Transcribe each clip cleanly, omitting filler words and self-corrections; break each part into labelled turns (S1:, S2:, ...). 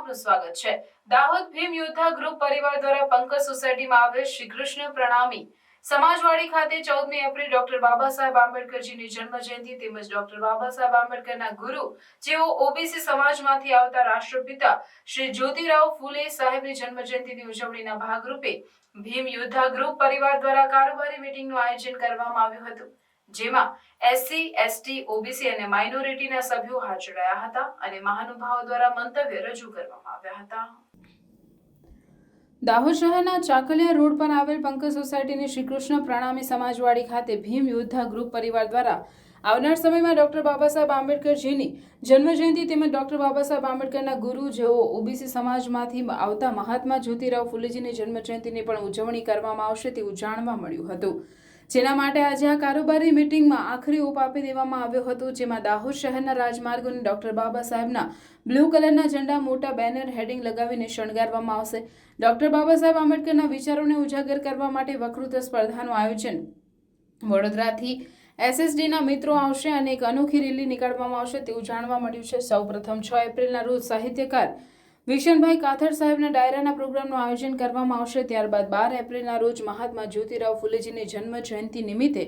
S1: આપનું સ્વાગત છે। દાહોદ ભીમ યોદ્ધા ગ્રુપ પરિવાર દ્વારા પંકજ સોસાયટીમાં આવેલ શ્રી કૃષ્ણ પ્રણામી સમાજવાડી ખાતે 14મી એપ્રિલ ડોક્ટર બાબા સાહેબ આંબેડકરજીની જન્મ જયંતિ તેમજ ડોક્ટર બાબા સાહેબ આંબેડકરના ગુરુ જેઓ ઓબીસી સમાજમાંથી આવતા રાષ્ટ્રપિતા શ્રી જ્યોતિરાવ ફૂલે સાહેબની જન્મ જયંતિની ઉજવણીના ભાગરૂપે ભીમ યોદ્ધા ગ્રુપ પરિવાર દ્વારા કારોબારી મીટિંગનું આયોજન કરવામાં આવ્યું હતું, જેમાં એસસી, એસટી, ઓબીસી અને માઇનોરિટીના સભ્યો હાજર રહ્યા હતા અને મહાનુભાવો દ્વારા મંતવ્ય રજૂ કરવામાં આવ્યા હતા। દાહોદ શહેરના ચાકલિયા રોડ પર આવેલ પંકજ સોસાયટીની શ્રી કૃષ્ણ પ્રણામી સમાજવાડી ખાતે ભીમ યોદ્ધા ગ્રુપ પરિવાર દ્વારા આવનાર સમયમાં ડોક્ટર બાબા સાહેબ આંબેડકરજીની જન્મજયંતિ તેમજ ડોક્ટર બાબા સાહેબ આંબેડકરના ગુરુ જેઓ ઓબીસી સમાજમાંથી આવતા મહાત્મા જ્યોતિરાવ ફૂલેજીની જન્મજયંતિની પણ ઉજવણી કરવામાં આવશે તેવું જાણવા મળ્યું હતું, જેના માટે આજે આ કારોબારી મીટિંગમાં આખરી ઓપ આપી દેવામાં આવ્યો હતો, જેમાં દાહોદ શહેરના રાજમાર્ગોને ડોક્ટર બાબા સાહેબના બ્લુ કલરના ઝંડા મોટા બેનર હેડિંગ લગાવીને શણગારવામાં આવશે। ડોક્ટર બાબા સાહેબ આંબેડકરના વિચારોને ઉજાગર કરવા માટે વક્તૃત્વ સ્પર્ધાનું આયોજન વડોદરાથી એસએસડીના મિત્રો આવશે અને એક અનોખી રેલી નીકાળવામાં આવશે તેવું જાણવા મળ્યું છે। સૌપ્રથમ 6 એપ્રિલના રોજ સાહિત્યકાર વિશનભાઈ કાથડ સાહેબના ડાયરાના પ્રોગ્રામનું આયોજન કરવામાં આવશે। ત્યારબાદ 12 એપ્રિલના રોજ મહાત્મા જ્યોતિરાવ ફૂલેજીની જન્મ જયંતિ નિમિત્તે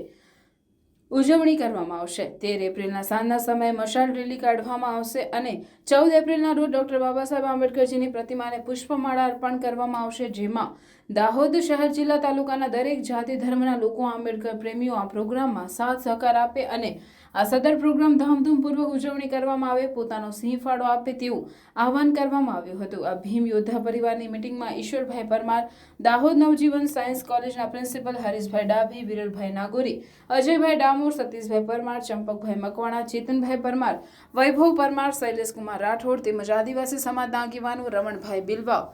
S1: ઉજવણી કરવામાં આવશે। 13 એપ્રિલના સાંજના સમયે મશાલ રેલી કાઢવામાં આવશે અને 14 એપ્રિલના રોજ ડોક્ટર બાબા સાહેબ આંબેડકરજીની પ્રતિમાને પુષ્પમાળા અર્પણ કરવામાં આવશે, જેમાં દાહોદ શહેર જિલ્લા તાલુકાના દરેક જાતિ ધર્મના લોકો આંબેડકર પ્રેમીઓ આ પ્રોગ્રામમાં સાથ સહકાર આપે અને આ સદર પ્રોગ્રામ ધામધૂમપૂર્વક ઉજવણી કરવામાં આવે, પોતાનો સિંહ ફાળો આપે તેવું આહવાન કરવામાં આવ્યું હતું। આ ભીમ યોદ્ધા પરિવારની મીટિંગમાં ઈશ્વરભાઈ પરમાર, દાહોદ નવજીવન સાયન્સ કોલેજના પ્રિન્સિપલ હરીશભાઈ ડાભી, વિરલભાઈ નાગોરી, અજયભાઈ ડામોર, સતીશભાઈ પરમાર, ચંપકભાઈ મકવાણા, ચેતનભાઈ પરમાર, વૈભવ પરમાર, શૈલેષકુમાર રાઠોડ તેમજ આદિવાસી સમાજના આગેવાનો રમણભાઈ બિલવાવ,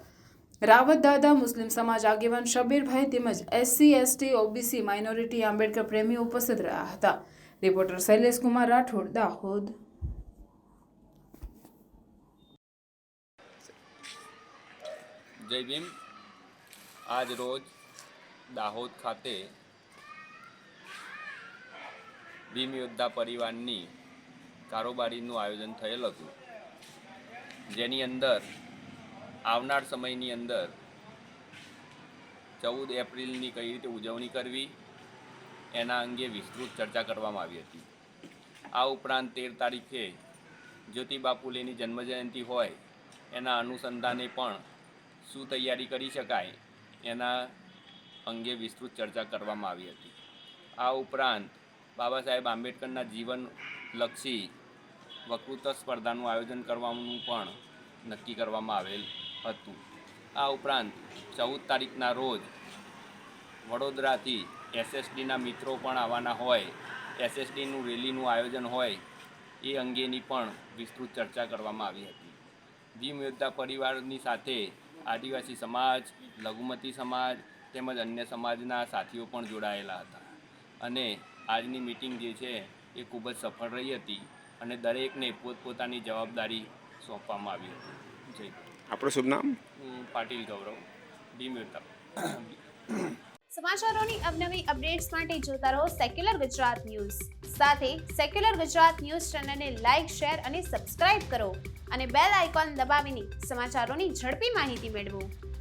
S1: રાવત દાદા, મુસ્લિમ સમાજ આગેવાન શબીરભાઈ તેમજ SC, ST, OBC, minority, Ambedkar પ્રેમીઓ ઉપસ્થિત રહ્યા હતા। રિપોર્ટર શૈલેષકુમાર રાઠોડ, દાહોદ।
S2: જય ભીમ। આજ રોજ દાહોદ ખાતે ભીમ યોદ્ધા પરિવારની કારોબારીનું આયોજન થયેલ હતું, જેની અંદર આવનાર સમયની અંદર 14 એપ્રિલની કઈ રીતે ઉજવણી કરવી એના અંગે વિસ્તૃત ચર્ચા કરવામાં આવી હતી। આ ઉપરાંત 13 તારીખે જ્યોતિબા ફૂલેની જન્મજયંતિ હોય એના અનુસંધાને પણ શું તૈયારી કરી શકાય એના અંગે વિસ્તૃત ચર્ચા કરવામાં આવી હતી। આ ઉપરાંત બાબા સાહેબ આંબેડકરના જીવનલક્ષી વક્તૃત્વ સ્પર્ધાનું આયોજન કરવાનું પણ નક્કી કરવામાં આવેલ હતું। આ ઉપરાંત 14 તારીખના રોજ વડોદરાથી એસએસડીના મિત્રો પણ આવવાના હોય, એસએસડીનું રેલીનું આયોજન હોય એ અંગેની પણ વિસ્તૃત ચર્ચા કરવામાં આવી હતી। ભીમ યોદ્ધા પરિવારની સાથે આદિવાસી સમાજ, લઘુમતી સમાજ તેમજ અન્ય સમાજના સાથીઓ પણ જોડાયેલા હતા અને આજની મીટિંગ જે છે એ ખૂબ જ સફળ રહી હતી અને દરેકને પોતપોતાની જવાબદારી સોંપવામાં આવી હતી। જય
S3: આપણું શુભ નામ?
S2: પાટીલ ગૌરવ, ભીમ યોદ્ધા।
S4: સમાચારોની અવનવી અપડેટ્સ માટે જોતા રહો સેક્યુલર ગુજરાત ન્યૂઝ। સાથે સેક્યુલર ગુજરાત ન્યૂઝ ચેનલને લાઇક, શેર અને સબસ્ક્રાઇબ કરો અને બેલ આઇકોન દબાવીને સમાચારોની ઝડપી માહિતી મેળવો।